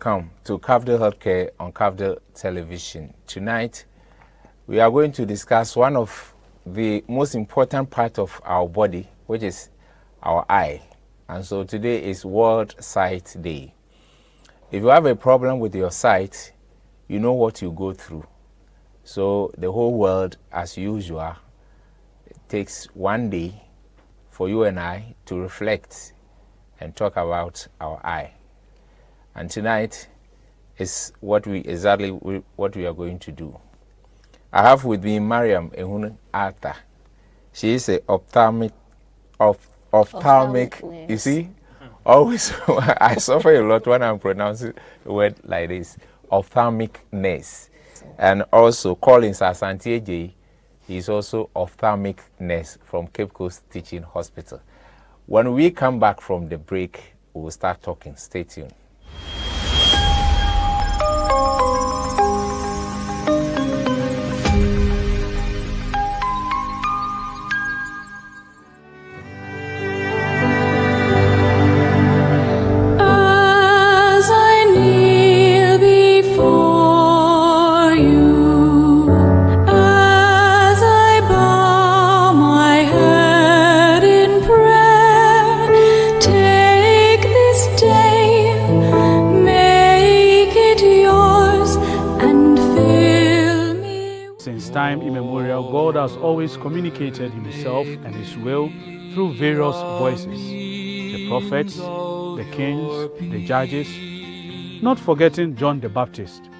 welcome to Cafdil Healthcare on Cafdil Television. Tonight, we are going to discuss one of the most important part of our body, which is our eye. And so today is World Sight Day. If you have a problem with your sight, you know what you go through. So the whole world, as usual, it takes one day for you and I to reflect and talk about our eye. And tonight is what we are going to do. I have with me Mariam Ehun Arta. She is a ophthalmic. You see, always I suffer a lot when I'm pronouncing a word like this. Ophthalmic nurse, and also Collins Asantieje. He is also ophthalmic nurse from Cape Coast Teaching Hospital. When we come back from the break, we will start talking. Stay tuned. Time immemorial, God has always communicated himself and his will through various voices, the prophets, the kings, the judges, not forgetting John the Baptist,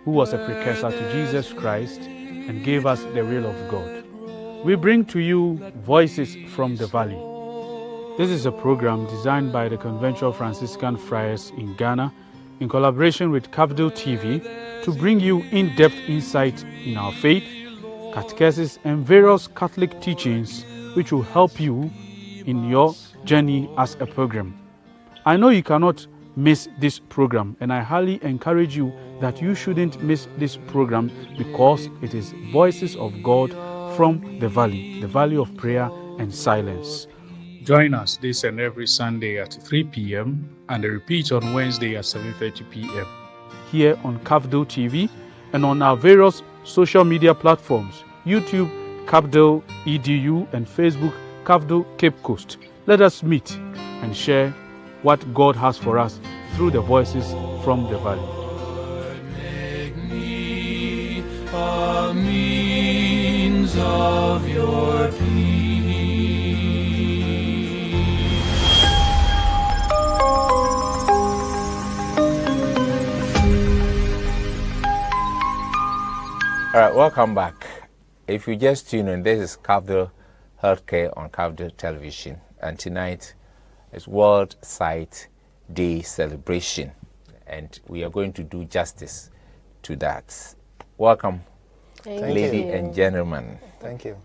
who was a precursor to Jesus Christ and gave us the will of God. We bring to you Voices from the Valley. This is a program designed by the Conventual Franciscan Friars in Ghana in collaboration with Cafdil TV to bring you in-depth insight in our faith, catechesis, and various Catholic teachings which will help you in your journey as a pilgrim. I know you cannot miss this program, and I highly encourage you that you shouldn't miss this program because it is Voices of God from the valley of prayer and silence. Join us this and every Sunday at 3 p.m. and a repeat on Wednesday at 7:30 p.m. here on Cafdil TV and on our various social media platforms, YouTube, Cafdil EDU, and Facebook, Cafdil Cape Coast. Let us meet and share what God has for us through the Voices from the Valley. Make me a means of your peace. All right, welcome back. If you just tune in, this is Cafdil Healthcare on Cafdil Television, and tonight is World Sight Day celebration, and we are going to do justice to that. Welcome, ladies and gentlemen. Thank you.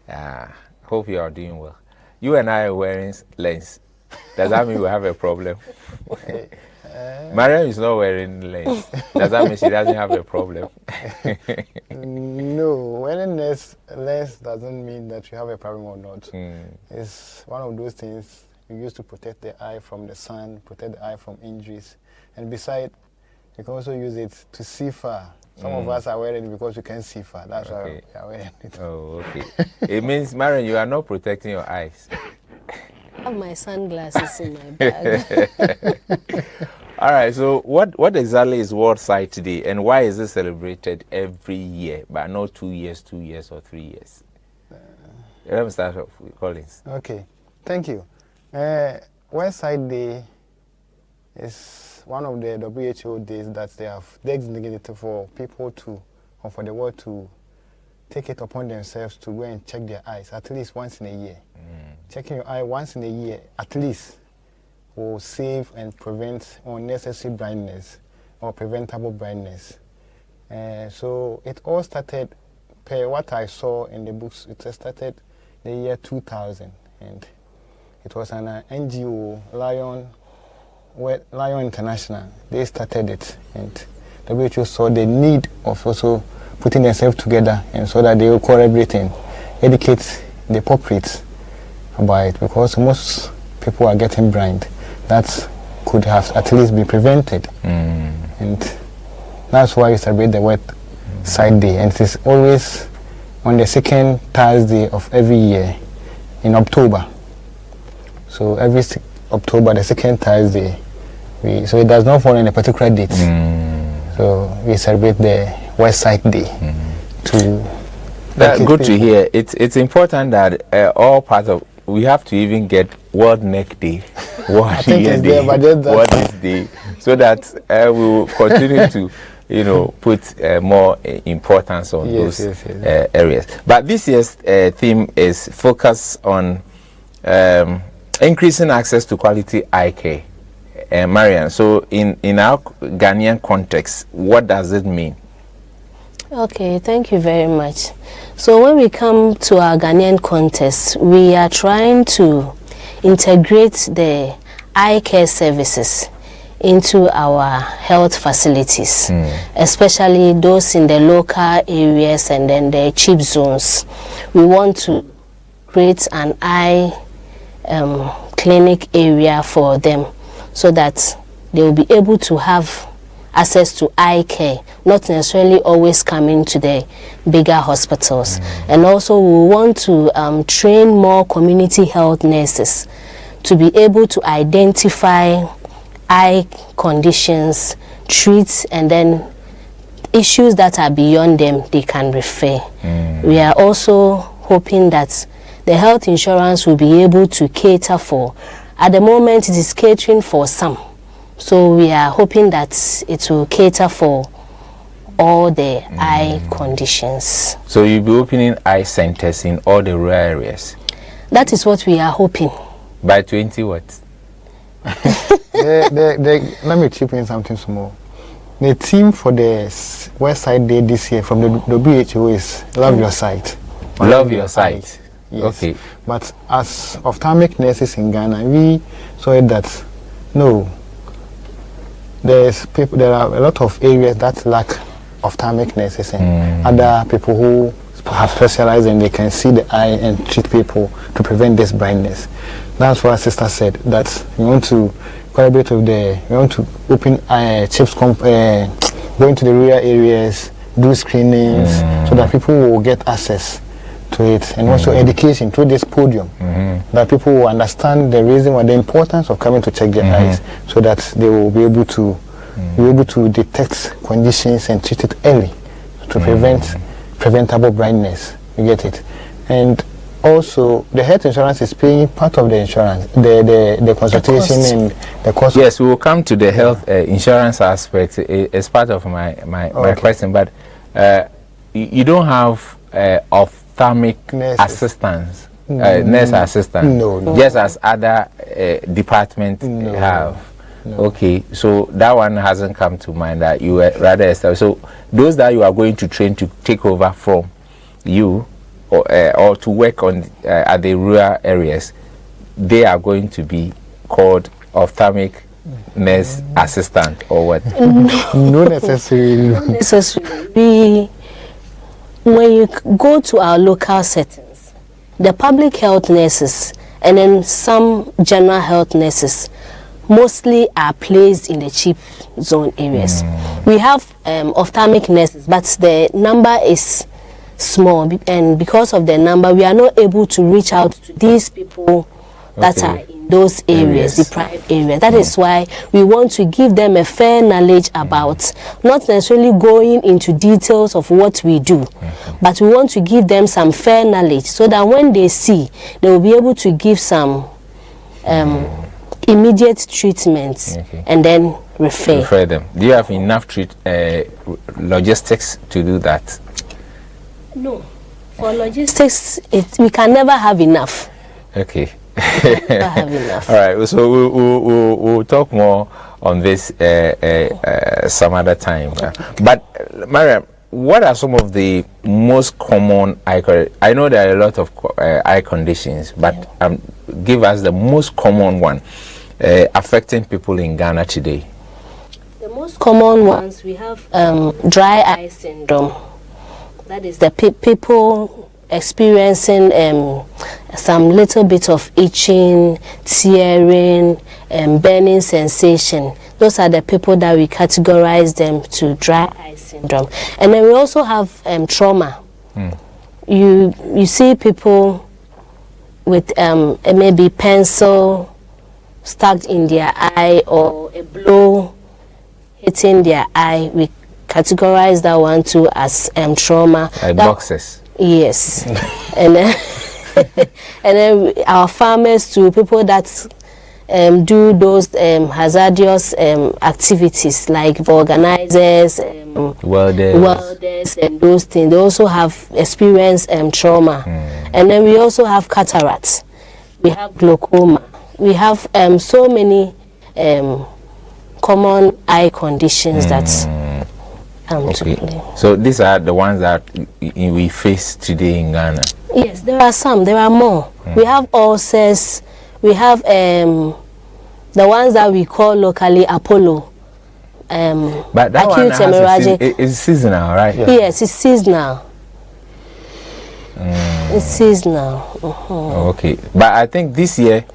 Hope you are doing well. You and I are wearing lens. Does that mean we have a problem? Mariam is not wearing lens. Does that mean she doesn't have a problem? No, wearing lens doesn't mean that you have a problem or not. It's one of those things you use to protect the eye from the sun, protect the eye from injuries. And besides, you can also use it to see far. Some of us are wearing it because we can see far. That's why we are wearing it. Oh, okay. It means, Mariam, you are not protecting your eyes. I have my sunglasses in my bag. All right, so what exactly is World Sight Day, and why is it celebrated every year, but not 2 years, 2 years, or 3 years? Let me start off with Collins. Okay, thank you. World Sight Day is one of the WHO days that they have designated for people to, or for the world to take it upon themselves to go and check their eyes at least once in a year. Checking your eye once in a year at least will save and prevent unnecessary blindness or preventable blindness. So it all started, per what I saw in the books, it started the year 2000, and it was an NGO, Lion International. They started it, and WHO saw the need of also putting themselves together, and so that they will collaborate and educate the populace about it, because most people are getting blind. That could have at least been prevented. and that's why we celebrate the West Side Day, and it is always on the second Thursday of every year in October. So every October, the second Thursday, so it does not fall on a particular date. So we celebrate the West Side Day. Good to hear. It's important that all parts of, we have to even get World Neck Day, World Ear Day, World This Day, so that we will continue to, put more importance on those areas. But this year's theme is focus on increasing access to quality eye care. Marian, so in our Ghanaian context, what does it mean? Okay, thank you very much. So when we come to our Ghanaian context, we are trying to integrate the eye care services into our health facilities, especially those in the local areas and then the cheap zones. We want to create an eye clinic area for them, so that they will be able to have access to eye care, not necessarily always coming to the bigger hospitals. And also we want to train more community health nurses to be able to identify eye conditions, treat, and then issues that are beyond them, they can refer. We are also hoping that the health insurance will be able to cater for. At the moment, it is catering for some. So we are hoping that it will cater for all the eye conditions. So you'll be opening eye centers in all the rural areas? That is what we are hoping. By 20 what? Let me chip in something small. The theme for the West Side Day this year from the WHO is Love Your Sight. Love Your Sight. Yes. Okay. But as ophthalmic nurses in Ghana, we saw that no, there are a lot of areas that lack ophthalmic nurses and other people who have specialized and they can see the eye and treat people to prevent this blindness. That's why Sister said that we want to collaborate with we want to open chips, go into the rural areas, do screenings so that people will get access to it, and also education through this podium, that people will understand the reason or the importance of coming to check their eyes, so that they will be able to detect conditions and treat it early to prevent preventable blindness. You get it? And also the health insurance is paying part of the insurance, the consultation and the cost. Yes, we will come to the health insurance aspect as part of my question, but you don't have ophthalmic assistants, nurse assistants, no. Just as other departments have. No. Okay, so that one hasn't come to mind, that you were rather established. So those that you are going to train to take over from you, or to work on at the rural areas, they are going to be called ophthalmic nurse assistant or what? No necessarily. Not necessarily. When you go to our local settings, the public health nurses and then some general health nurses mostly are placed in the cheap zone areas. We have ophthalmic nurses, but the number is small, and because of the number, we are not able to reach out to these people that are in those areas, deprived areas. That is why we want to give them a fair knowledge about, not necessarily going into details of what we do, but we want to give them some fair knowledge so that when they see, they will be able to give some immediate treatments and then refer them. Do you have enough logistics to do that? No. For logistics, we can never have enough. Okay. Never have enough. All right. So we'll talk more on this some other time. But Mariam, what are some of the most common eye? I know there are a lot of eye conditions, but give us the most common one affecting people in Ghana today. The most common ones, we have dry eye syndrome. That is the people experiencing some little bit of itching, tearing, burning sensation. those are the people that we categorize them to dry eye syndrome. And then we also have trauma. You see people with maybe pencil stuck in their eye or a blow hitting their eye. We categorize that one too as trauma. Like boxes. Yes. And then and then our farmers too, people that do those hazardous activities like vulcanizers, welders and those things. They also have experienced trauma. And then we also have cataracts. We have glaucoma. We have so many common eye conditions that okay. So these are the ones that we face today in Ghana. Yes, there are some. There are more. We have ulcers. We have the ones that we call locally Apollo. But that acute one hemorrhagic. is seasonal, right? Yeah. Yes, it's seasonal. It's seasonal. Okay, but I think this year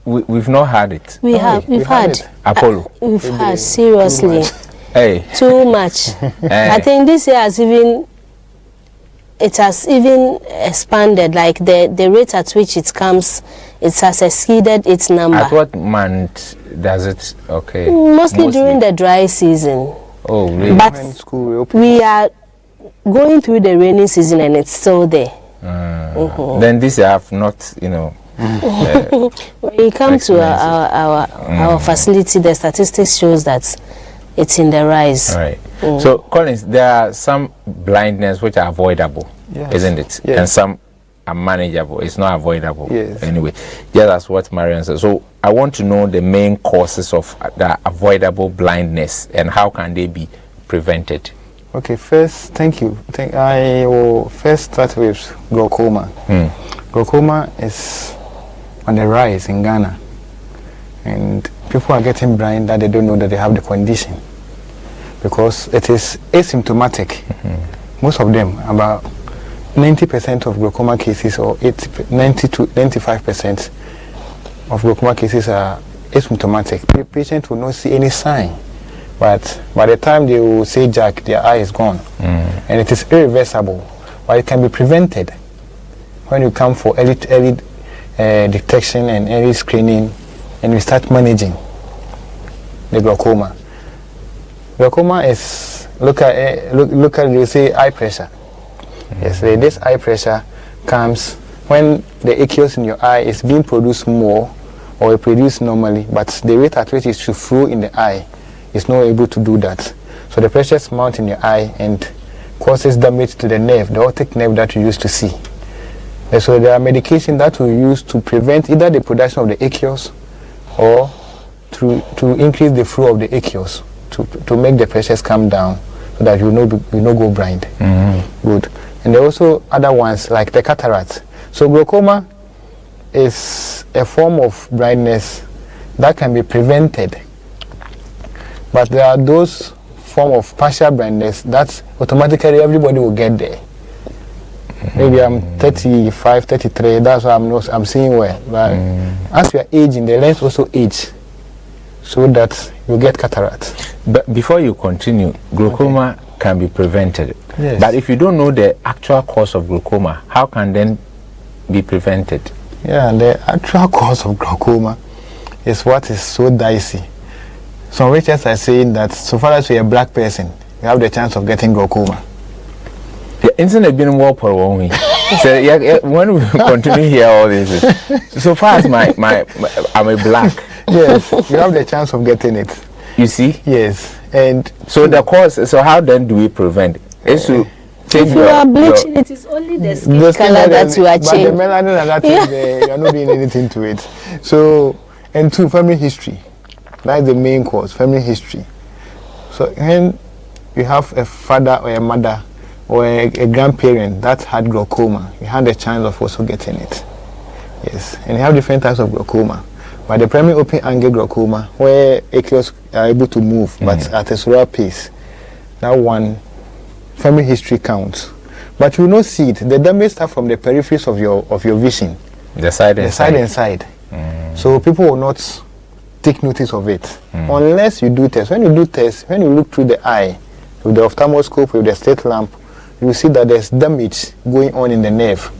we've not had it. We've had it. Apollo. We've had seriously. Too much. I think this year has even expanded, like the rate at which it comes, it has exceeded its number. At what month does it? Okay. Mostly during the dry season. Oh, really? But we are going through the rainy season and it's still there. Then this year have not, when you come to our facility, the statistics shows that it's in the rise. All right. So, Collins, there are some blindness which are avoidable, isn't it? Yes. And some are manageable. It's not avoidable. Yes. Anyway, just as what Marion said. So, I want to know the main causes of the avoidable blindness and how can they be prevented. Okay, first, thank you. I will first start with glaucoma. Glaucoma is on the rise in Ghana, and people are getting blind that they don't know that they have the condition because it is asymptomatic. Most of them, about 90% of glaucoma cases, or 90 to 95% of glaucoma cases are asymptomatic. The patient will not see any sign, but by the time they will say Jack, their eye is gone, and it is irreversible. But it can be prevented when you come for early detection and early screening, and we start managing the glaucoma. Glaucoma is look at you say eye pressure. Yes, this eye pressure comes when the aqueous in your eye is being produced more or produced normally, but the rate at which it should flow in the eye is not able to do that. So the pressures mount in your eye and causes damage to the nerve, the optic nerve that you used to see. And so there are medications that we use to prevent either the production of the aqueous or to increase the flow of the aqueous to make the pressures come down so that you no go blind. Good. And there are also other ones like the cataracts. So glaucoma is a form of blindness that can be prevented, but there are those form of partial blindness that automatically everybody will get there. Maybe I'm 35, 33, that's why I'm seeing well. But as we are aging, the lens also age, so that you get cataract. But before you continue, glaucoma can be prevented. Yes. But if you don't know the actual cause of glaucoma, how can then be prevented? Yeah, the actual cause of glaucoma is what is so dicey. Some researchers are saying that so far as you're a black person, you have the chance of getting glaucoma. The internet been more for one week. So when we continue here all this, so far as my I'm a black. Yes, you have the chance of getting it. You see? Yes, and so the cause. So how then do we prevent? Is to change if you are bleaching, it is only the skin color that you are changing. But the melanin and that is there, you are not doing anything to it. So, and two, family history. That's the main cause, family history. So when you have a father or a mother or a grandparent that had glaucoma, you had a chance of also getting it. Yes, and you have different types of glaucoma. But the primary open angle glaucoma, where aqueous are able to move, but at a slower pace, that one, family history counts. But you will not see it. The damage starts from the peripheries of your vision. The side and side. So people will not take notice of it unless you do tests. When you do tests, when you look through the eye with the ophthalmoscope, with the slit lamp, you see that there's damage going on in the nerve.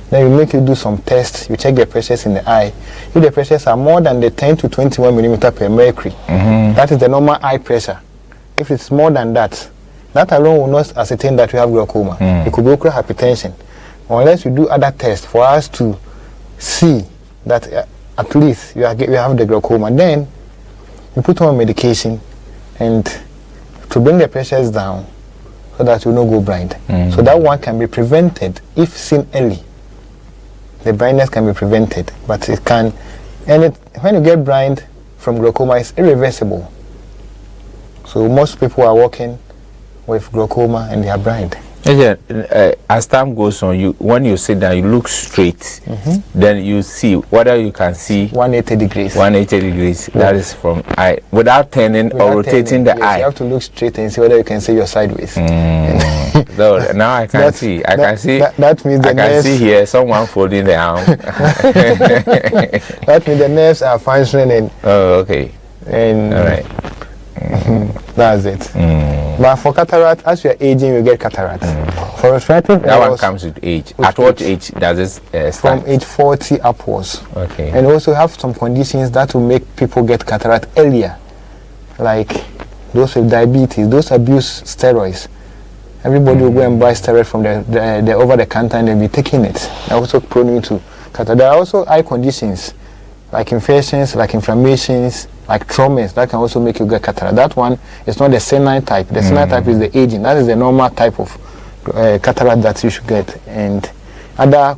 Then you make you do some tests, you check the pressures in the eye. If the pressures are more than the 10 to 21 millimeter per mercury, that is the normal eye pressure. If it's more than that, that alone will not ascertain that you have glaucoma. It could be ocular hypertension. Unless you do other tests for us to see that at least you have the glaucoma, then you put on medication and to bring the pressures down so that you will not go blind. So that one can be prevented if seen early. The blindness can be prevented, but it can, and when you get blind from glaucoma, it's irreversible. So most people are walking with glaucoma and they are blind. As time goes on, when you sit down, you look straight, then you see whether you can see 180 degrees. 180 degrees. Yes. That is from eye without turning or rotating the eye. You have to look straight and see whether you can see your sideways. So now I can see. I can see. That means I can see here someone folding the arm. That means the nerves are functioning. Oh, okay. And all right. That's it. But for cataract, as you are aging, you get cataract. For refractive that one comes with age. At what age does it start? From age 40 upwards. Okay. And also have some conditions that will make people get cataract earlier, like those with diabetes, those abuse steroids. Everybody will go and buy steroid from the over-the-counter and they'll be taking it. They're also prone to cataract. There are also eye conditions like infections, like inflammations, like traumas that can also make you get cataract. That one is not the senile type. The senile type is the aging. That is the normal type of cataract that you should get. And other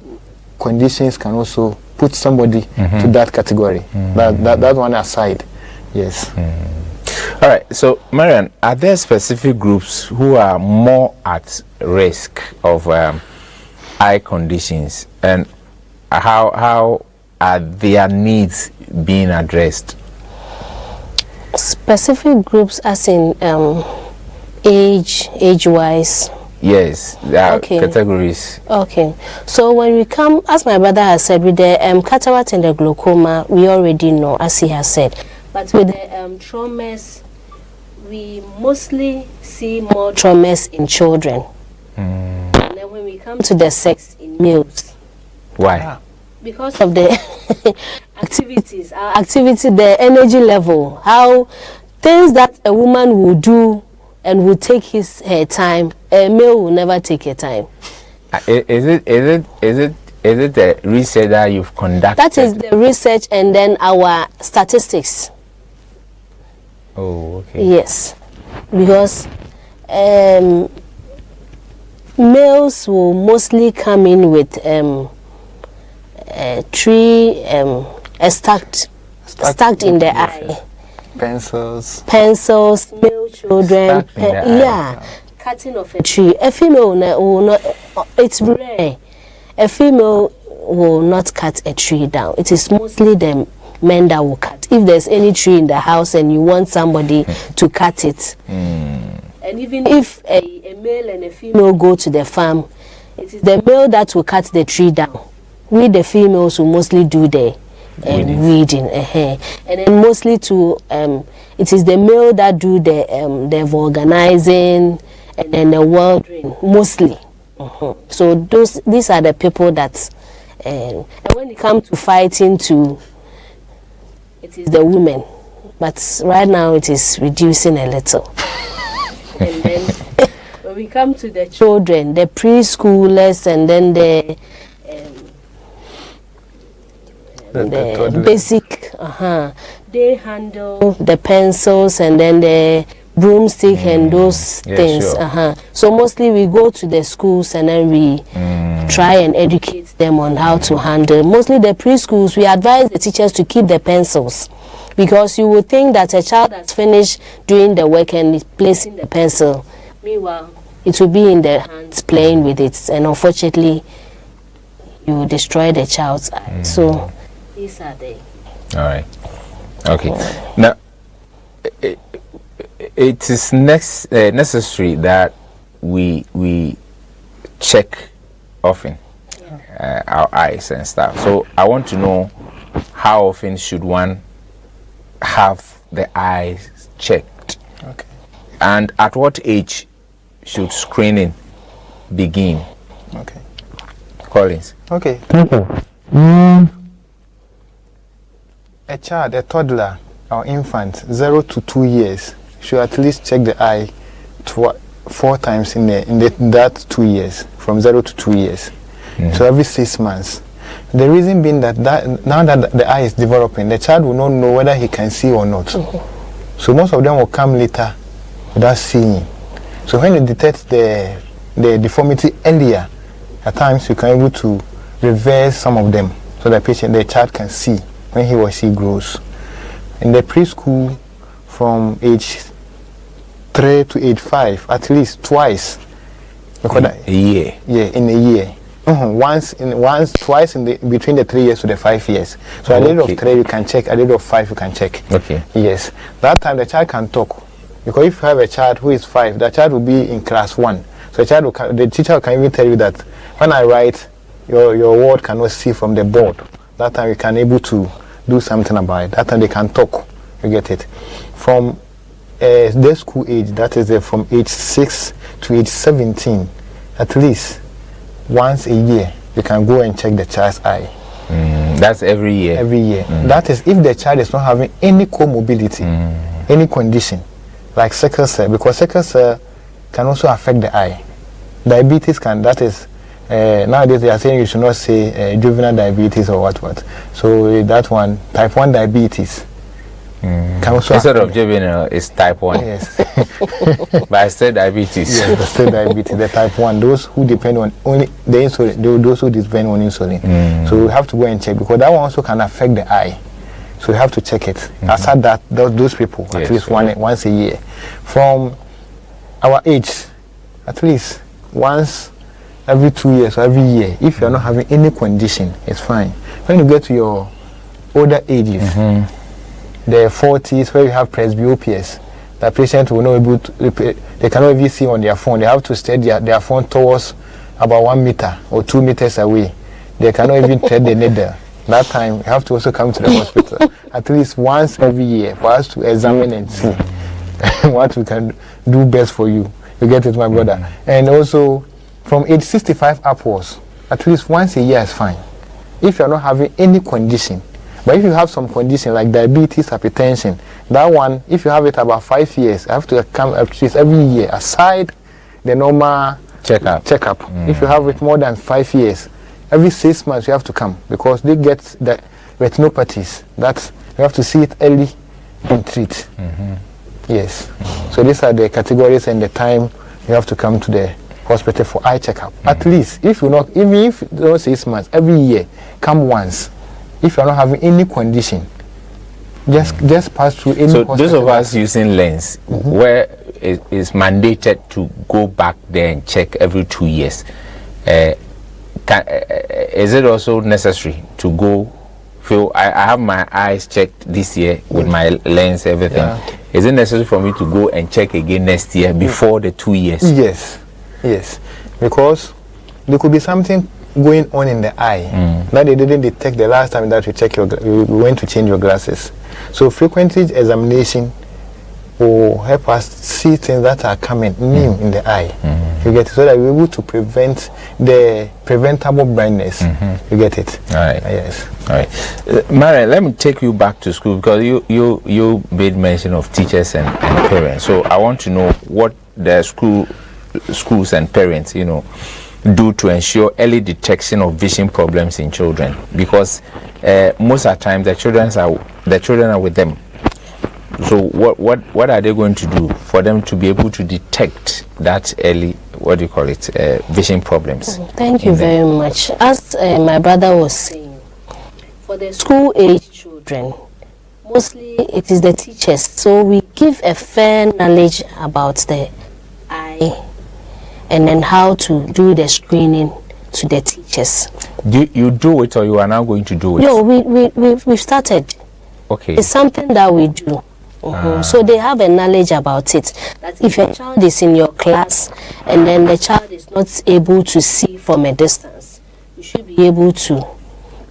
conditions can also put somebody to that category. That one aside, yes. All right. So, Marian, are there specific groups who are more at risk of eye conditions, and how are their needs being addressed? Specific groups as in age-wise? Yes, there are categories. Okay. So when we come, as my brother has said, with the cataract and the glaucoma, we already know, as he has said. But with the traumas, we mostly see more traumas in children. And then when we come to the sex in males. Why? Because of the activities, our activity, the energy level, how things that a woman will do and will take her time, a male will never take her time. Is it the research that you've conducted? That is the research and then our statistics. Oh, okay. Yes, because males will mostly come in with tree stacked in the eye. Pencils, male children, cutting of a tree. A female will not, it's rare. A female will not cut a tree down. It is mostly the men that will cut. If there's any tree in the house and you want somebody to cut it, and even if a male and a female go to the farm, it is the male that will cut the tree down. We the females will mostly do the weeding, and then mostly to it is the male that do the organizing and then the watering mostly. So these are the people that and when it comes to fighting too, it is the women, but right now it is reducing a little. And then when we come to the children, the preschoolers, and then the basic, they handle the pencils and then the broomstick and those things. Sure. So mostly we go to the schools and then we try and educate them on how to handle. Mostly the preschools, we advise the teachers to keep the pencils, because you would think that a child has finished doing the work and is placing the pencil. Meanwhile, it will be in their hands playing with it, and unfortunately, you will destroy the child's eye. So these are the. All right. Okay. Now, it is necessary that we check often our eyes and stuff. So I want to know, how often should one have the eyes checked? Okay. And at what age should screening begin? Okay. Collins. Okay. A child, a toddler or infant, 0 to 2 years, should at least check the eye 4 times in that 2 years, from 0 to 2 years. So every 6 months. The reason being that now that the eye is developing, the child will not know whether he can see or not. So most of them will come later without seeing. So when you detect the deformity earlier, at times you can be able to reverse some of them so the child can see when he or she grows. In the preschool, from age 3 to age 5, at least twice. In a year? Yeah, in a year. Twice between the 3 years to the 5 years. So at the age of 3 you can check, at the age of 5 you can check. Okay. Yes. That time the child can talk. Because if you have a child who is 5, the child will be in class 1. So the teacher can even tell you that when I write, your word cannot see from the board. That time you can able to do something about it. That time they can talk. You get it? From the school age, that is from age 6 to age 17, at least once a year, you can go and check the child's eye. That's every year? Every year. That is if the child is not having any comorbidity, any condition, like sickle cell, because sickle cell can also affect the eye. Diabetes can, that is, nowadays they are saying you should not say juvenile diabetes or what. So that one, type 1 diabetes, can also instead of juvenile, it's type 1. Yes. But I said diabetes. Yes, the still diabetes, the type 1, those who depend on only the insulin, those who depend on insulin. So we have to go and check, because that one also can affect the eye. So we have to check it. Aside that, those people, at least once a year. From our age, at least once every 2 years or every year. If you are not having any condition, it's fine. When you get to your older ages, the 40s, where you have presbyopia, the patient will not be able to, they cannot even see on their phone. They have to steady their phone towards about 1 meter or 2 meters away. They cannot even thread the needle. That time, you have to also come to the hospital at least once every year for us to examine and see what we can do best for you. You get it, my brother? And also, from age 65 upwards, at least once a year is fine. If you are not having any condition, but if you have some condition like diabetes, hypertension, that one, if you have it about 5 years, you have to come at least every year, aside the normal checkup. If you have it more than 5 years, every 6 months you have to come, because they get the retinopathies. That you have to see it early and treat. Yes. So these are the categories and the time you have to come to the hospital for eye checkup. At least, if you not, even if those 6 months, every year, come once. If you are not having any condition, just pass through any hospital. So those of us using lens, where it is mandated to go back there and check every 2 years, is it also necessary to go? I have my eyes checked this year with my lens, everything. Is it necessary for me to go and check again next year before the 2 years? Yes, because there could be something going on in the eye that they didn't detect the last time that you went to change your glasses. So frequent examination will help us see things that are coming new in the eye. You get it? So that we're able to prevent the preventable blindness. You get it? All right. Yes. All right. Marian, let me take you back to school, because you made mention of teachers and parents. So I want to know what the schools and parents, do to ensure early detection of vision problems in children, because most of the time the children are with them. So what are they going to do for them to be able to detect that early, vision problems? Thank you very much. As my brother was saying, for the school age children, mostly it is the teachers. So we give a fair knowledge about the eye and then how to do the screening to the teachers. Do you do it, or you are now going to do it? No, we've started. Okay. It's something that we do. So they have a knowledge about it. That if a child is in your class and then the child is not able to see from a distance, you should be able to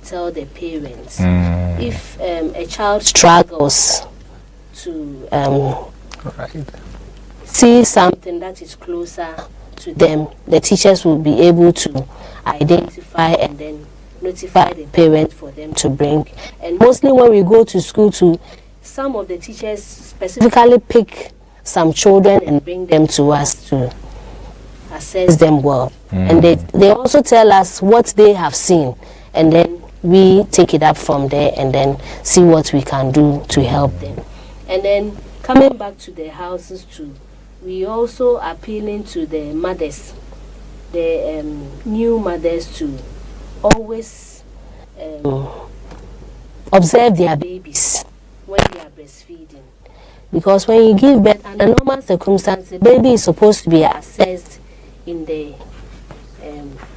tell the parents. If a child struggles to Right. see something that is closer to them, the teachers will be able to identify and then notify the parents for them to bring. And mostly when we go to school, to some of the teachers specifically pick some children and bring them to us to assess them well. And they also tell us what they have seen, and then we take it up from there and then see what we can do to help them. And then coming back to the houses too, we also appealing to the mothers, the new mothers, to always observe their babies when they are breastfeeding. Because when you give birth under normal circumstances, the baby is supposed to be assessed in the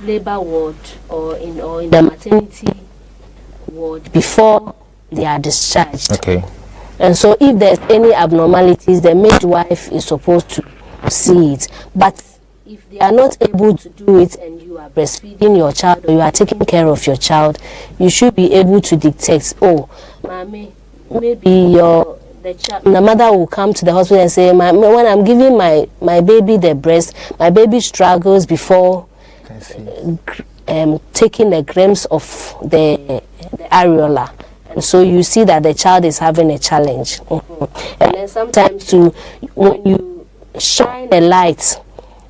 labor ward or in the maternity ward before they are discharged. Okay. And so if there's any abnormalities, the midwife is supposed to see it. But if they are not able to do it and you are breastfeeding your child or you are taking care of your child, you should be able to detect, oh, mommy, maybe the mother will come to the hospital and say, when I'm giving my baby the breast, my baby struggles before taking the grams of the areola. And so you see that the child is having a challenge. And then sometimes too, when you shine a light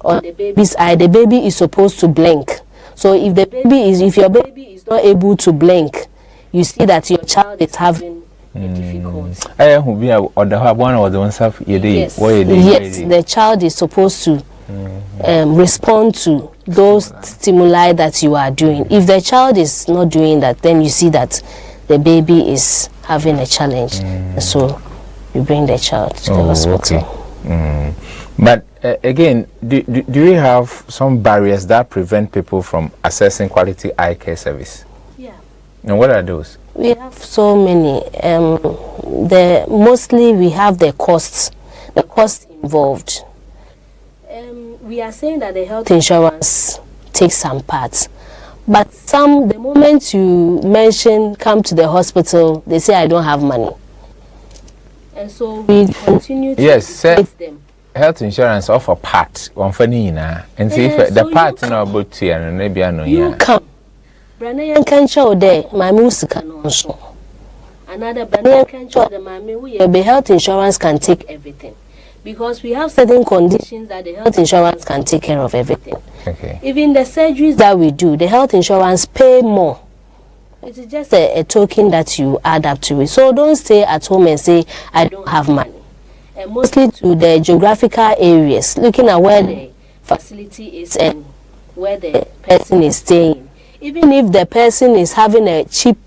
on the baby's eye, the baby is supposed to blink. So if your baby is not able to blink, you see that your child is having a difficulty. Yes, the child is supposed to respond to those stimuli that you are doing. If the child is not doing that, then you see that the baby is having a challenge. So you bring the child to the hospital. Okay. But again, do you have some barriers that prevent people from accessing quality eye care service? Yeah. And what are those? We have so many. Mostly we have the costs involved. We are saying that the health insurance takes some part, but the moment you come to the hospital, they say I don't have money, and so we continue to educate them. Health insurance offer part one for Nina, and see if the part in our boat here and maybe I know you come. Branayan can show there my music and also another Branayan can show the mommy. The health insurance can take everything. Because we have certain conditions that the health insurance can take care of everything. Okay. Even the surgeries that we do, the health insurance pay more. It is just a token that you add up to it. So don't stay at home and say, I don't have money. And mostly to the geographical areas, looking at where the facility is and where the person is staying. Even if the person is having a cheap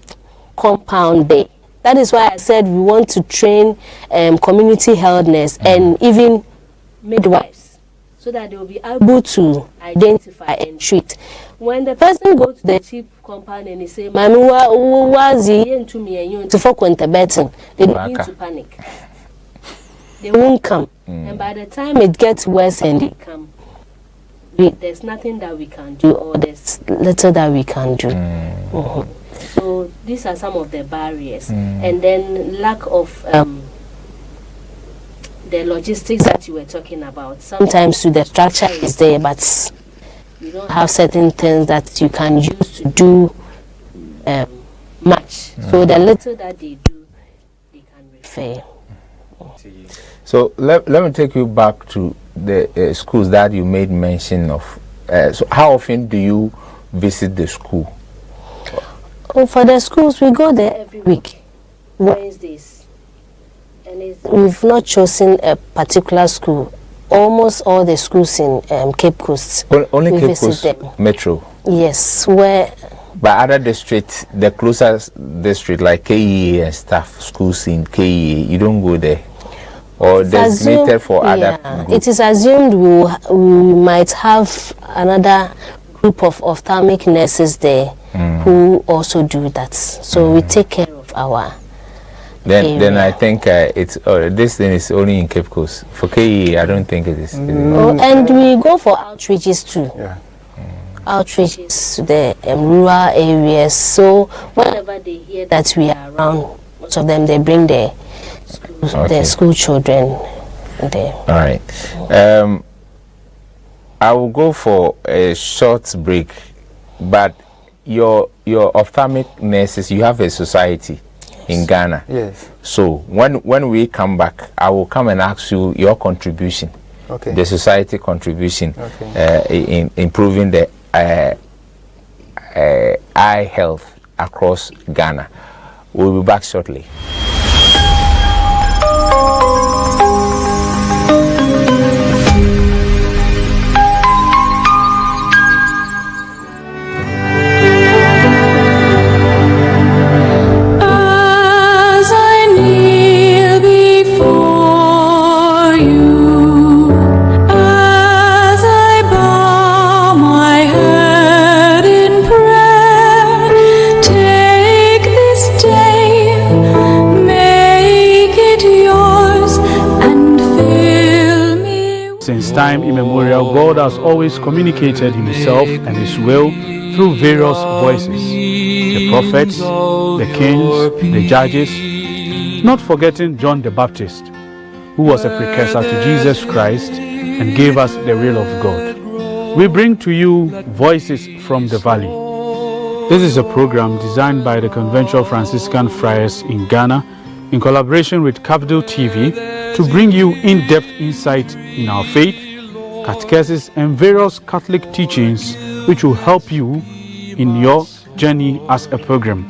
compound there, that is why I said we want to train community health nurses and even midwives so that they will be able to identify and treat. When the person goes to the cheap compound and they say, Mami, they begin to panic. They won't come. And by the time it gets worse and they come, there's nothing that we can do, or there's little that we can do. So these are some of the barriers. And then lack of the logistics that you were talking about. Sometimes the structure is there, but you don't have certain things that you can use to do much. So the little that they do, they can refer. So let me take you back to the schools that you made mention of. So how often do you visit the school? Oh, for the schools, we go there every week, Wednesdays. And we've not chosen a particular school. Almost all the schools in Cape Coast. Only Cape Coast Metro? Yes. Where? But other districts, the closest district like KE and stuff, schools in KE, you don't go there? Or designated for other groups? It is assumed we might have another group of ophthalmic nurses there who also do that. So we take care of our Then I think this thing is only in Cape Coast. For KE, I don't think it is. And we go for outreaches too. Yeah. Outreaches to the rural areas. So whenever they hear that we are around, most of them they bring their school the school children there. All right. I will go for a short break, but your ophthalmic nurses, you have a society in Ghana. Yes. So when we come back, I will come and ask you your contribution. Okay. The society contribution Okay. in improving the eye health across Ghana. We'll be back shortly. As I kneel before you, as I bow my head in prayer, take this day, make it yours, and fill me. Since time immemorial, God has always communicated himself and his will through various voices: the prophets, the kings, the judges, not forgetting John the Baptist, who was a precursor to Jesus Christ and gave us the will of God. We bring to you Voices from the Valley. This is a program designed by the Conventual Franciscan Friars in Ghana in collaboration with Cafdil TV to bring you in-depth insight in our faith, catechesis, and various Catholic teachings which will help you in your journey as a pilgrim.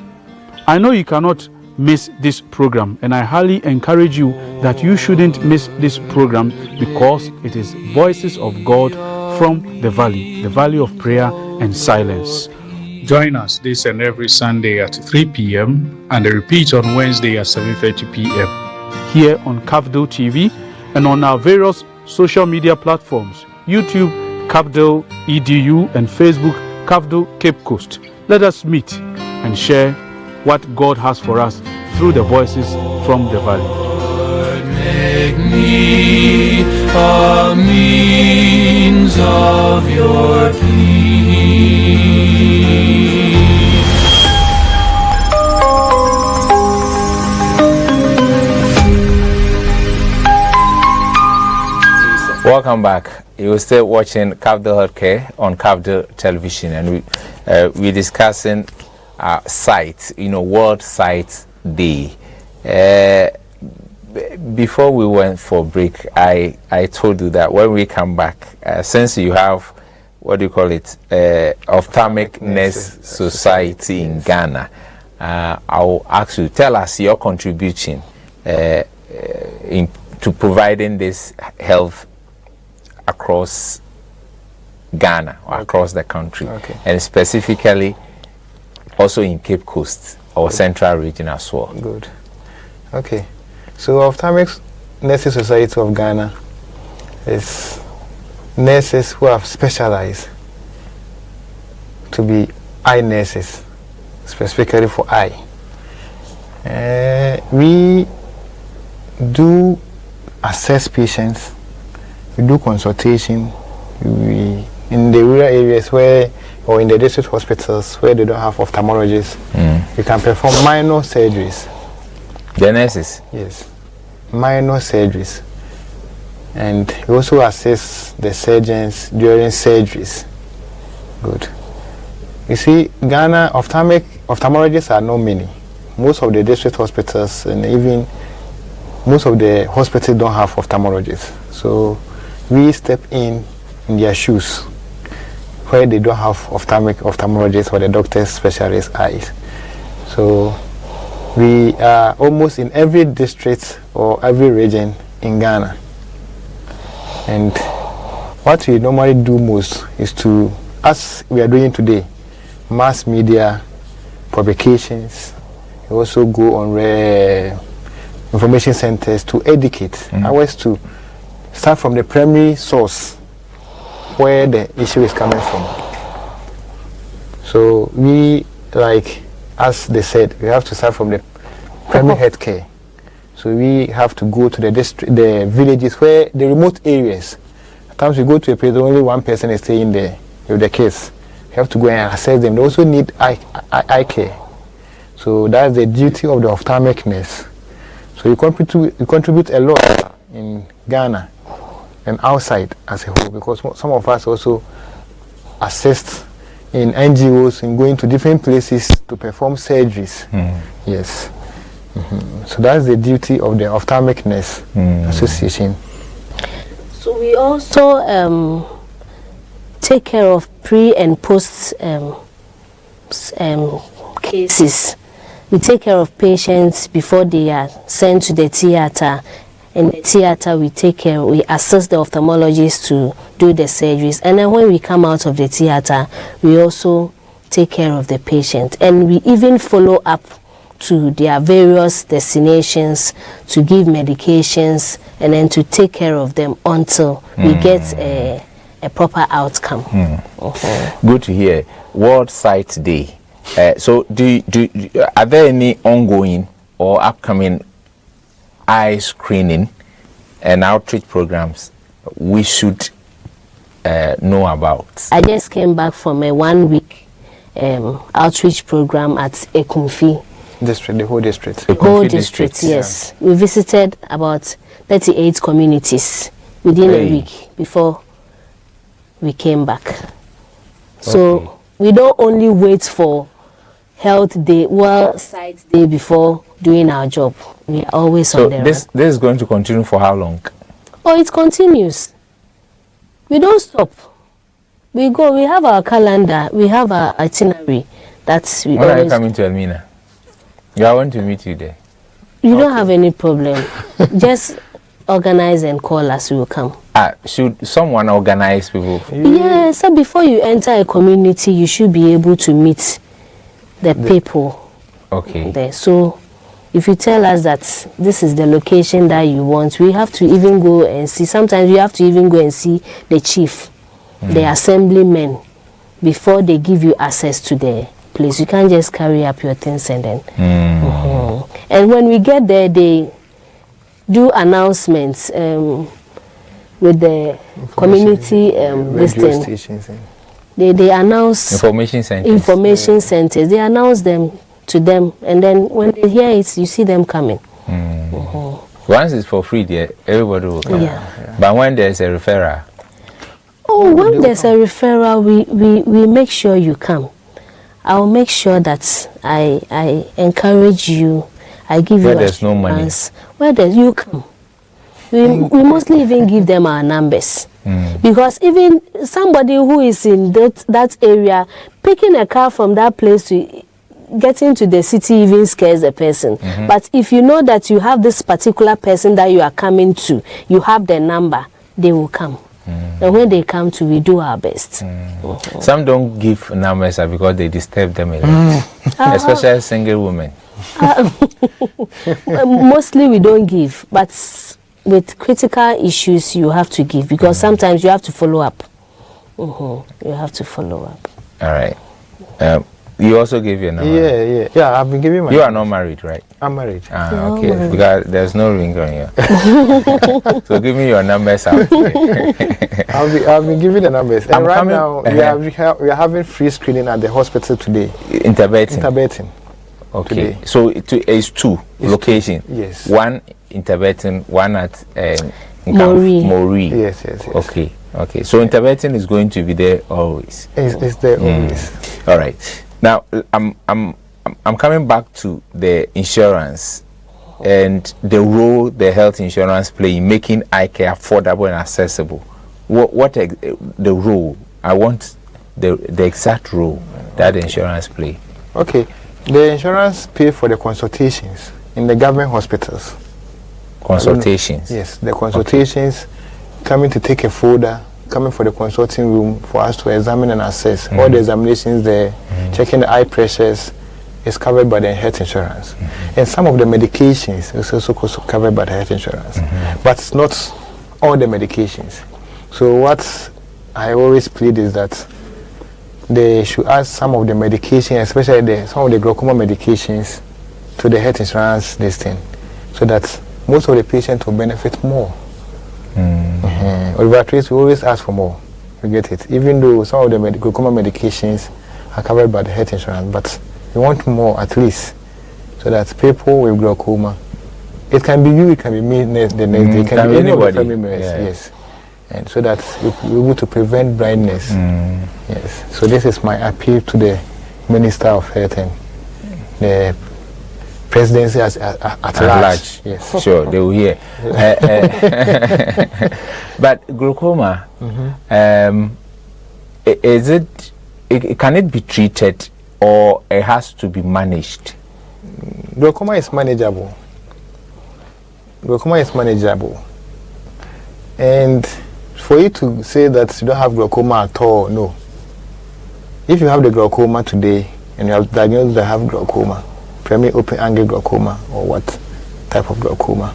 I know you cannot miss this program, and I highly encourage you that you shouldn't miss this program, because it is Voices of God from the valley of prayer and silence. Join us this and every Sunday at 3 p.m. and a repeat on Wednesday at 7:30 p.m. here on Cafdil TV and on our various social media platforms: YouTube, Cafdil EDU, and Facebook, Cafdil Cape Coast. Let us meet and share what God has for us through the Voices from the Valley. Make me a means of your peace. Welcome back. You're still watching Cafdil Healthcare on Cafdil Television, and we're discussing sight, World Sight Day. Before we went for break, I told you that when we come back, since you have, what do you call it, Ophthalmic Nurse Society in Ghana, I will ask you, tell us your contribution to providing this health across Ghana or across the country, and specifically also in Cape Coast or Central Region as well. Good. Okay. So Ophthalmic Nurses Society of Ghana is nurses who have specialized to be eye nurses, specifically for eye. We do assess patients, we do consultation, we in the rural areas where, or in the district hospitals where they don't have ophthalmologists, we can perform minor surgeries. The nurses? Yes, minor surgeries. And we also assist the surgeons during surgeries. Good. You see, Ghana ophthalmologists are not many. Most of the district hospitals and even most of the hospitals don't have ophthalmologists. So we step in their shoes where they don't have ophthalmologists or the doctors specialist eyes. So we are almost in every district or every region in Ghana. And what we normally do most is to, as we are doing today, mass media, publications. We also go on information centers to educate. Ours to start from the primary source where the issue is coming from. So we, like, as they said, we have to start from the primary health care. So we have to go to the villages where the remote areas. At times we go to a place only one person is staying there with the kids. We have to go and assess them. They also need eye care. So that's the duty of the ophthalmic nurse. So you contribute a lot in Ghana and outside as a whole, because some of us also assist in NGOs in going to different places to perform surgeries. Yes. So that's the duty of the Ophthalmic Nurse Association. So we also take care of pre and post cases. We take care of patients before they are sent to the theater. In the theater, we assist the ophthalmologists to do the surgeries. And then when we come out of the theater, we also take care of the patient. And we even follow up to their various destinations to give medications and then to take care of them until we get a proper outcome. Good to hear. World Sight Day. So are there any ongoing or upcoming eye screening and outreach programs we should know about? I just came back from a 1-week outreach program at Ekumfi District, the whole district. The whole district, yes. We visited about 38 communities within a week before we came back. So we don't only wait for Health Day, World Sight Day before doing our job. We are always on the run. This is going to continue for how long? Oh, it continues. We don't stop. We go, we have our calendar, we have our itinerary. That's we when are you coming to Elmina? I want to meet you there. You don't have any problem. Just organize and call us, we will come. Should someone organize people? Yeah, so before you enter a community, you should be able to meet the people there. So if you tell us that this is the location that you want, we have to even go and see. Sometimes you have to even go and see the chief, the assemblymen, before they give you access to the place. You can't just carry up your things and then. And when we get there, they do announcements with the community stations. They announce information centers. They announce them to them, and then when they hear it, you see them coming. Once it's for free, there everybody will come. But when there's a referral, when there's a referral, we make sure you come. I'll make sure that I encourage you. I give where you there's no money. Where there's you come. We mostly even give them our numbers. Because even somebody who is in that area, picking a car from that place to getting to the city even scares the person. But if you know that you have this particular person that you are coming to, you have the number, they will come. And when they come to, we do our best. Some don't give numbers because they disturb them a lot, especially single women. Mostly we don't give, but with critical issues you have to give, because sometimes you have to follow up. You have to follow up. All right. You also give your number? Yeah, I've been giving my You are not married, right? I'm married. Okay, because there's no ring on you. So give me your numbers out. I've been giving the numbers. And right now, we are having free screening at the hospital today. Interbeting. Okay. Today. So it's two locations. Yes. One Interbeting, one at Mori. Yes. Okay. So Interbeting is going to be there always. It's there always. All right. Now I'm coming back to the insurance and the role the health insurance play in making eye care affordable and accessible. What the role? I want the exact role that the insurance play. Okay, the insurance pay for the consultations in the government hospitals. Consultations. Yes, the consultations, coming to take a folder, coming for the consulting room for us to examine and assess all the examinations there, checking the eye pressures is covered by the health insurance. And some of the medications is also covered by the health insurance. But it's not all the medications. So what I always plead is that they should add some of the medication, especially some of the glaucoma medications, to the health insurance listing, so that most of the patients will benefit more. We always ask for more. We get it. Even though some of the glaucoma medications are covered by the health insurance, but we want more at least, so that people with glaucoma It can be you, it can be me the next day, it can be any of the family members. Yeah. Yes. And so that we're able to prevent blindness. Yes. So this is my appeal to the Minister of Health and the presidency at large. Yes. Sure, they will hear. But glaucoma, is it, can it be treated or it has to be managed? Glaucoma is manageable. Glaucoma is manageable. And for you to say that you don't have glaucoma at all, no. If you have the glaucoma today and you have diagnosed that have glaucoma, primary open-angle glaucoma or what type of glaucoma,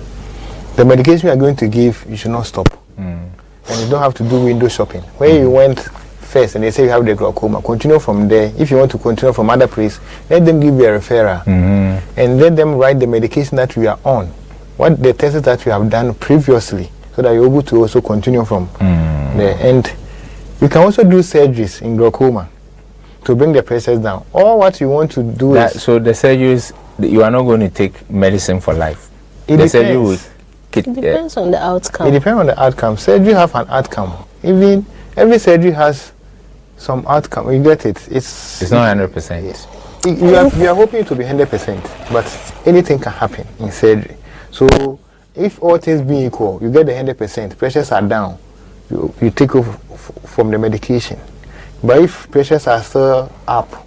the medication you are going to give, you should not stop. And you don't have to do window shopping. Where you went first and they say you have the glaucoma, continue from there. If you want to continue from other place, let them give you a referral and let them write the medication that you are on, what the tests that you have done previously, so that you're able to also continue from there. And you can also do surgeries in glaucoma to bring the pressures down. Or what you want to do is... So the surgeries, you are not going to take medicine for life? It surgery will... It depends on the outcome. It depends on the outcome. Surgery have an outcome. Even every surgery has some outcome. You get it? It's not 100%. You are hoping to be 100%, but anything can happen in surgery. So if all things being equal, you get the 100%, pressures are down, you take off from the medication. But if pressures are still up,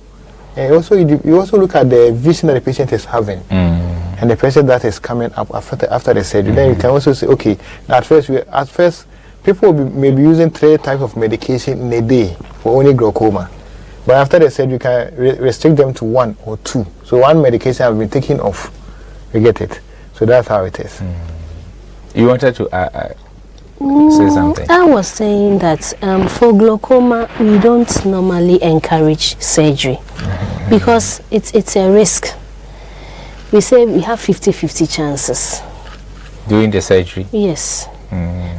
and also you also look at the vision that the patient is having and the pressure that is coming up after the surgery. Then you can also say, okay, at first people may be using 3 types of medication in a day for only glaucoma. But after the surgery, you can restrict them to 1 or 2. So one medication has been taken off. You get it? So that's how it is. You wanted to say something? I was saying that for glaucoma, we don't normally encourage surgery because it's a risk. We say we have 50-50 chances. Doing the surgery? Yes.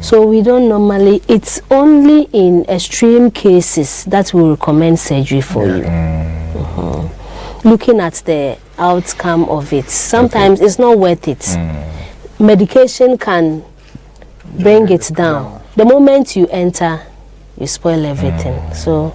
So we don't normally, it's only in extreme cases that we recommend surgery for you. Looking at the outcome of it, sometimes it's not worth it. Medication can bring it down. The moment you enter, you spoil everything. So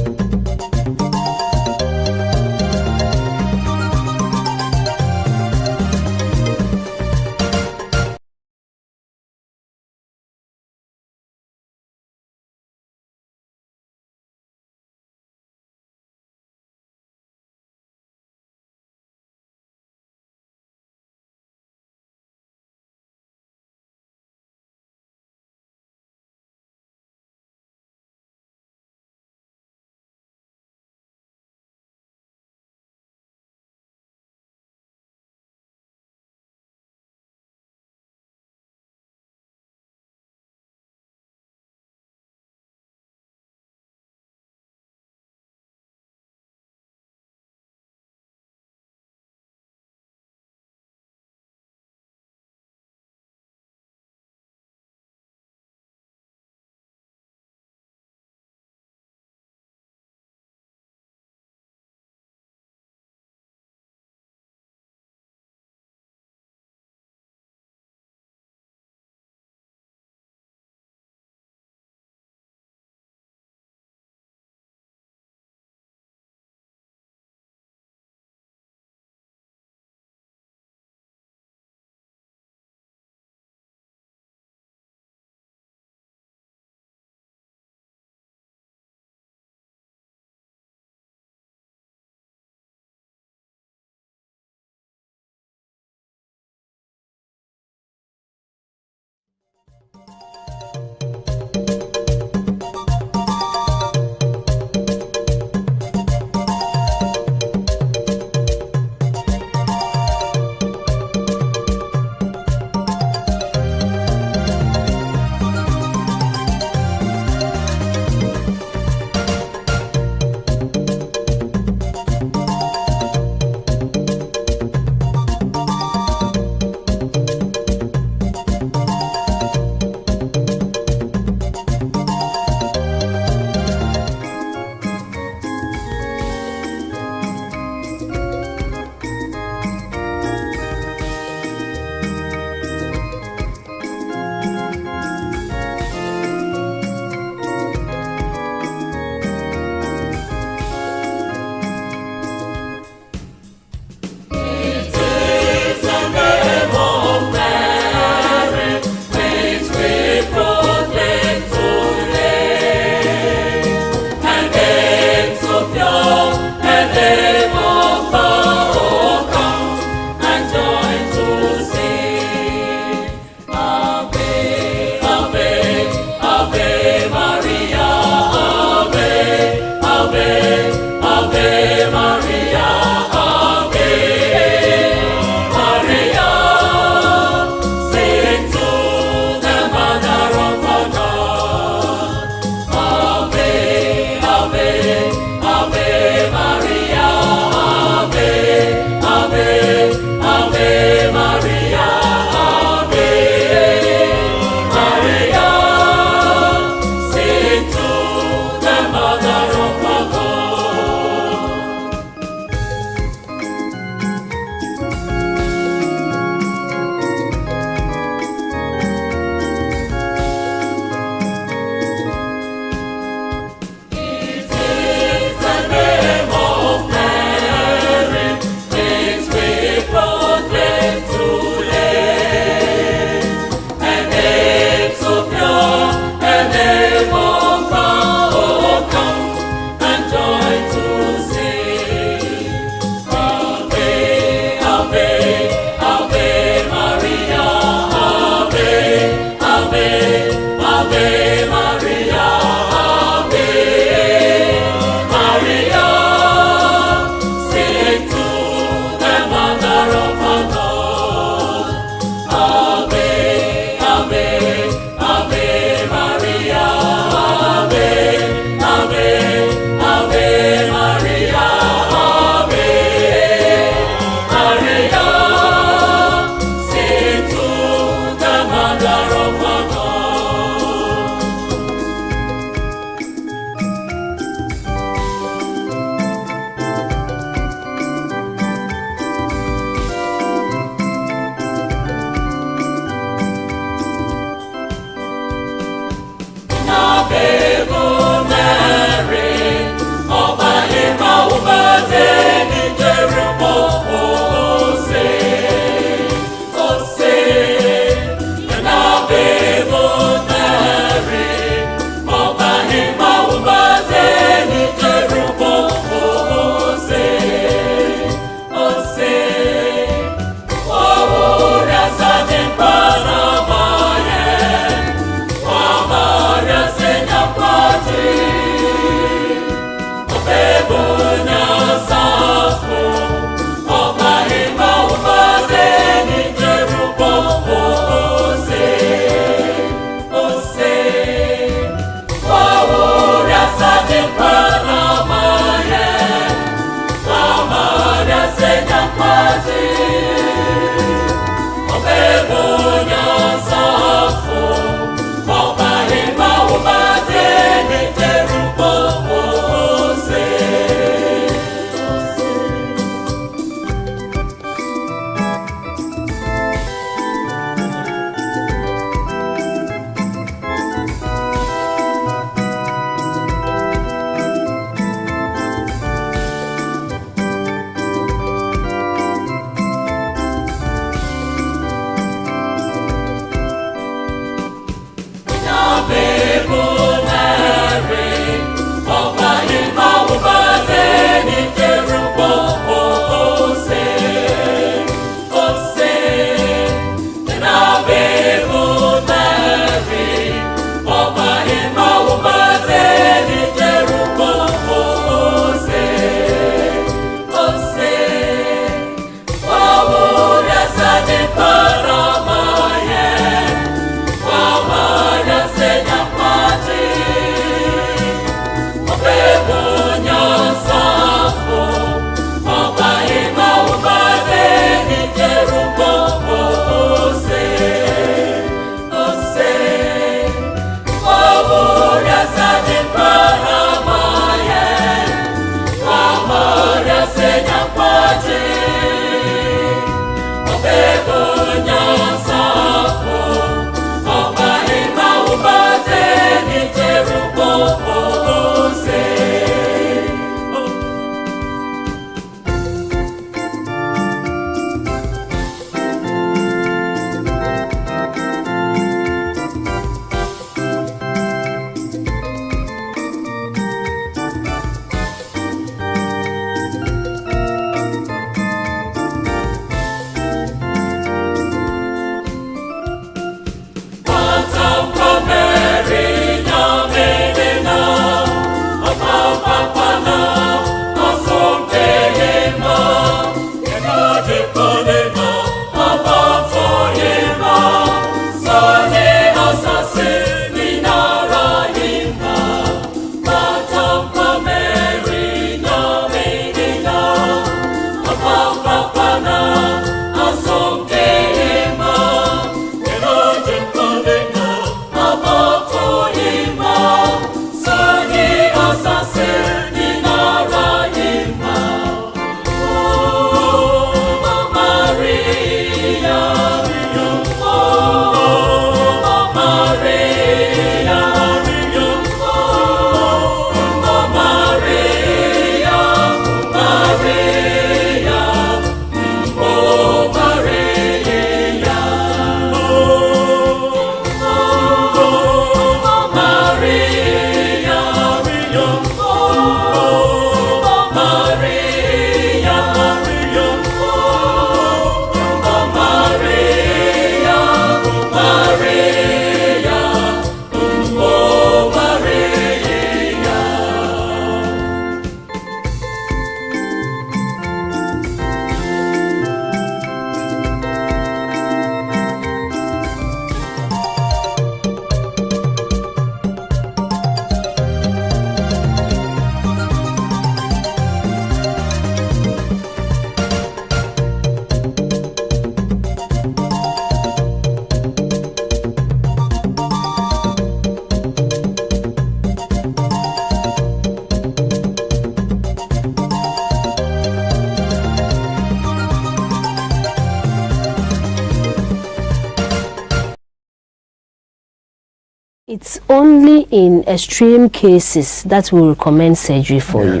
It's only in extreme cases that we recommend surgery for you.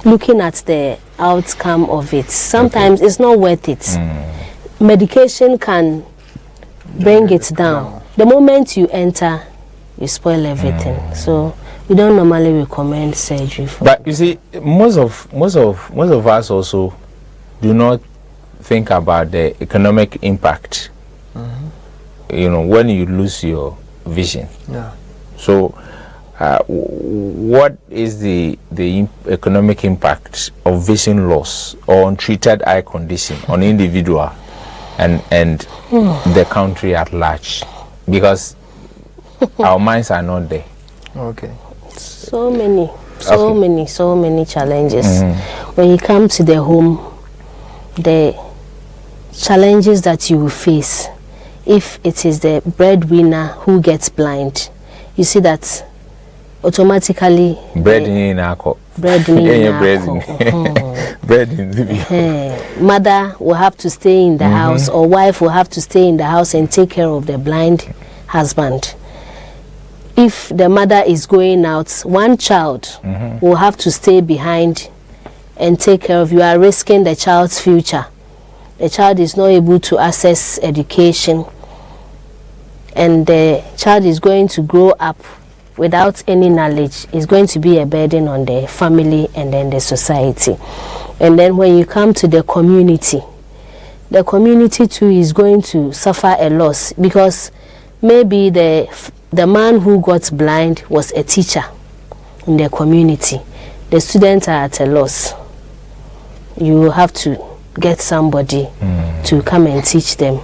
Looking at the outcome of it, sometimes it's not worth it. Medication can bring it down. The moment you enter, you spoil everything. So we don't normally recommend surgery for. But you see, most of us also do not think about the economic impact. You know, when you lose your vision. Yeah. So, what is the economic impact of vision loss or untreated eye condition on individual and the country at large? Because our minds are not there. Okay. So many challenges. When you come to the home, the challenges that you will face, if it is the breadwinner who gets blind, you see that automatically mother will have to stay in the house, or wife will have to stay in the house and take care of the blind husband. If the mother is going out, one child will have to stay behind and take care of you. Are risking the child's future. The child is not able to access education, and the child is going to grow up without any knowledge. It's going to be a burden on the family and then the society. And then when you come to the community too is going to suffer a loss, because maybe the man who got blind was a teacher in the community. The students are at a loss. You have to get somebody to come and teach them.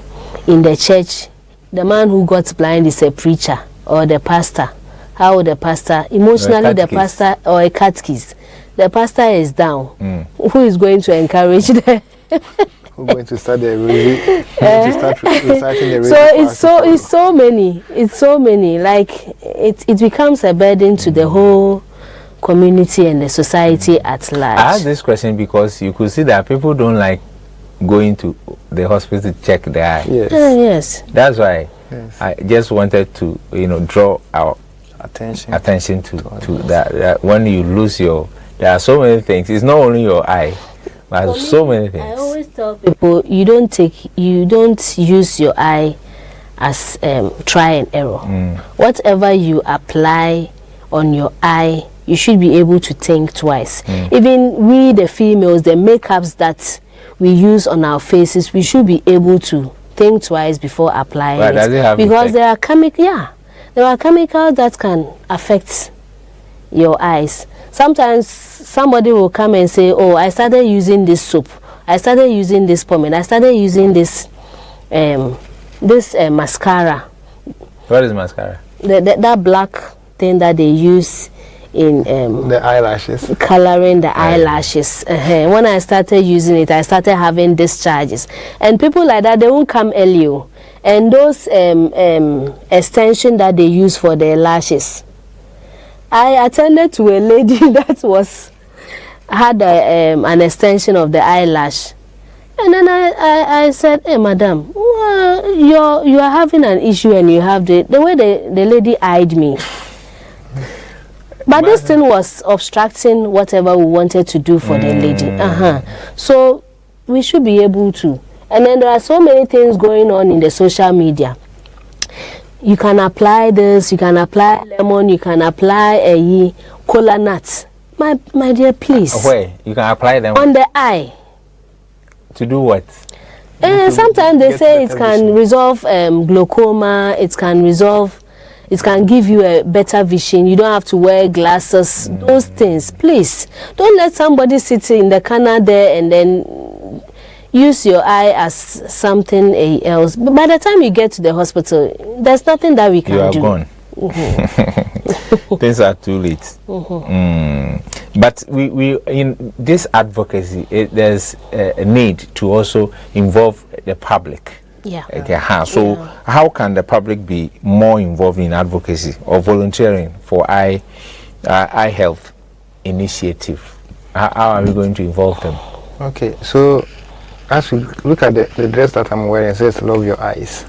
In the church, the man who got blind is a preacher or the pastor. How the pastor, emotionally the pastor, or a catechist, the pastor is down. Who is going to encourage them? Who's going to start the reciting the So it's so many. Like it becomes a burden to the whole community and the society at large. I asked this question because you could see that people don't like going to the hospital to check their eye. Yes. Yes. That's why Yes. I just wanted to, draw our attention to that when you lose there are so many things. It's not only your eye, but so many things. I always tell people you don't use your eye as try and error. Whatever you apply on your eye, you should be able to think twice. Even we, the females, the makeups that we use on our faces, we should be able to think twice before applying it. Does it have because effect? There are chemicals that can affect your eyes. Sometimes somebody will come and say, oh, I started using this soap, I started using this pomade, I started using this mascara. What is mascara? That black thing that they use in the eyelashes, coloring the eyelashes. When I started using it, I started having discharges, and people like that, they won't come early. And those extension that they use for their lashes, I attended to a lady that had an extension of the eyelash, and then I said, hey madam, you are having an issue, and you have the way the lady eyed me. But this thing was obstructing whatever we wanted to do for the lady. So we should be able to. And then there are so many things going on in the social media. You can apply this, you can apply lemon, you can apply a cola nut. My dear, please. Where? You can apply them on the eye. To do what? Sometimes they say it can resolve glaucoma, it can give you a better vision. You don't have to wear glasses. Those things, please. Don't let somebody sit in the corner there and then use your eye as something else. But by the time you get to the hospital, there's nothing that we can do. You are gone. Things are too late. But we in this advocacy, there's a need to also involve the public. So how can the public be more involved in advocacy or volunteering for eye health initiative? How are we going to involve them? Okay, so as we look at the dress that I'm wearing, it says love your eyes.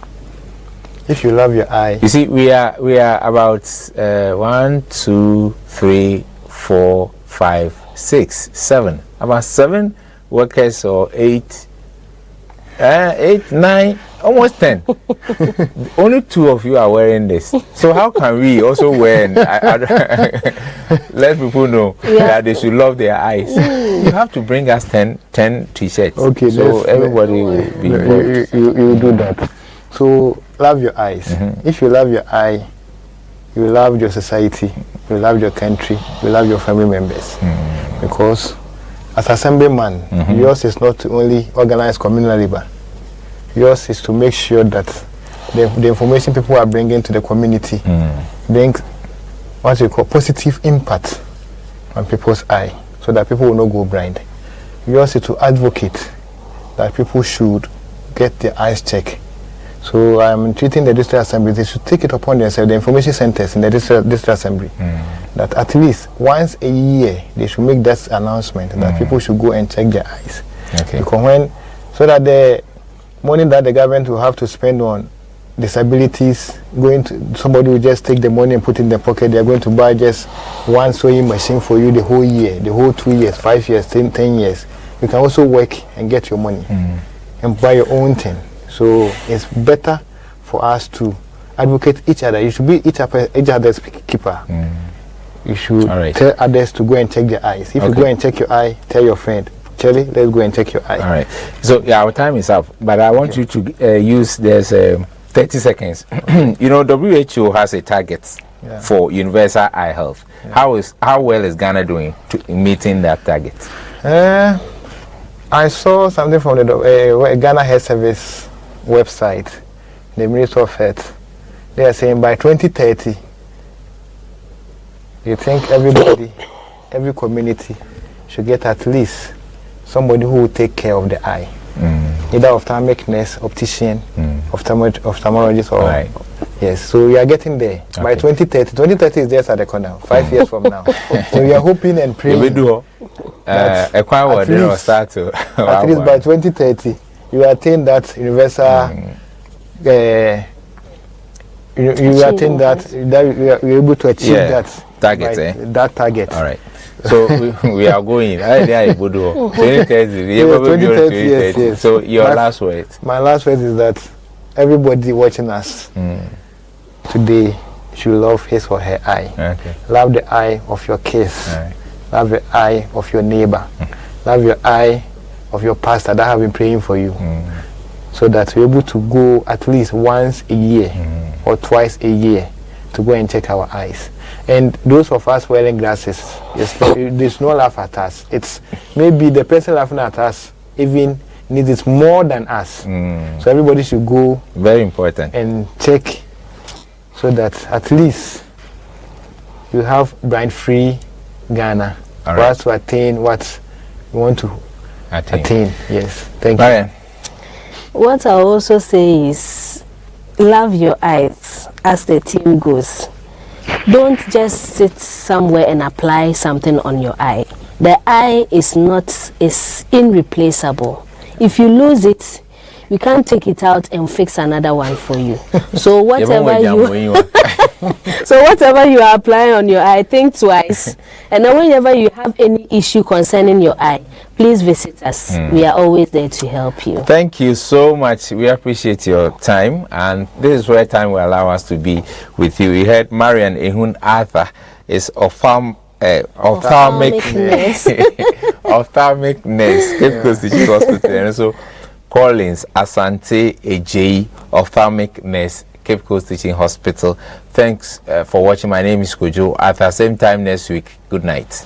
If you love your eye, You see, we are about 1, 2, 3, 4, 5, 6, 7. About 7 workers or 8, 8, 9, almost 10. Only 2 of you are wearing this. So how can we also wear and let people know that they should love their eyes? You have to bring us 10 t-shirts. Okay, so everybody will be involved. you do that. So love your eyes. If you love your eye, you love your society, you love your country, you love your family members. Because as assemblyman, yours is not to only organize communal labor. Yours is to make sure that the information people are bringing to the community brings what you call positive impact on people's eye, so that people will not go blind. Yours is to advocate that people should get their eyes checked. So I'm treating the district assembly, they should take it upon themselves, the information centers in the district assembly, that at least once a year they should make that announcement that people should go and check their eyes. Okay. Because so that the money that the government will have to spend on disabilities, somebody will just take the money and put it in their pocket. They are going to buy just one sewing machine for you the whole year, the whole 2 years, 5 years, 10 years. You can also work and get your money and buy your own thing. So it's better for us to advocate each other. You should be each other's keeper. You should tell others to go and check their eyes. If you go and check your eye, tell your friend, Charlie, let's go and check your eye. All right. So our time is up, but I want you to use there's 30 seconds. You know, WHO has a target for universal eye health. How well is Ghana doing to meeting that target? I saw something from the Ghana Health Service website, the Ministry of Health. They are saying by 2030, you think everybody, every community should get at least somebody who will take care of the eye. Either ophthalmic nurse, optician, ophthalmologist, or yes. So we are getting there by 2030. 2030 is just at the corner, 5 years from now. So we are hoping and praying. We do. At least by 2030, you attain that universal. You attain that you are able to achieve that target. That target. All right. So we are going. 2030. Yes. So your last word. My last word is that everybody watching us today should love his or her eye. Okay. Love the eye of your kids. Love the eye of your neighbor. Love your eye of your pastor that have been praying for you. So that we're able to go at least once a year or twice a year to go and check our eyes. And those of us wearing glasses, there's no laugh at us. It's maybe the person laughing at us even needs it more than us. So everybody should go. Very important. And check so that at least you have blind-free Ghana for us to attain what we want to attain. Yes. Thank you. What I also say is love your eyes as the team goes. Don't just sit somewhere and apply something on your eye. The eye is irreplaceable. If you lose it, we can't take it out and fix another one for you. So whatever you are applying on your eye, think twice. And then whenever you have any issue concerning your eye, please visit us. We are always there to help you. Thank you so much. We appreciate your time, and this is where time will allow us to be with you. We heard Marian Ehun Arthur is ophthalmic nurse, ophthalmic nurse, Cape Coast Teaching Hospital, and so Collins Asante Ejeyi, ophthalmic nurse, Cape Coast Teaching Hospital. Thanks for watching. My name is Kojo. At the same time next week. Good night.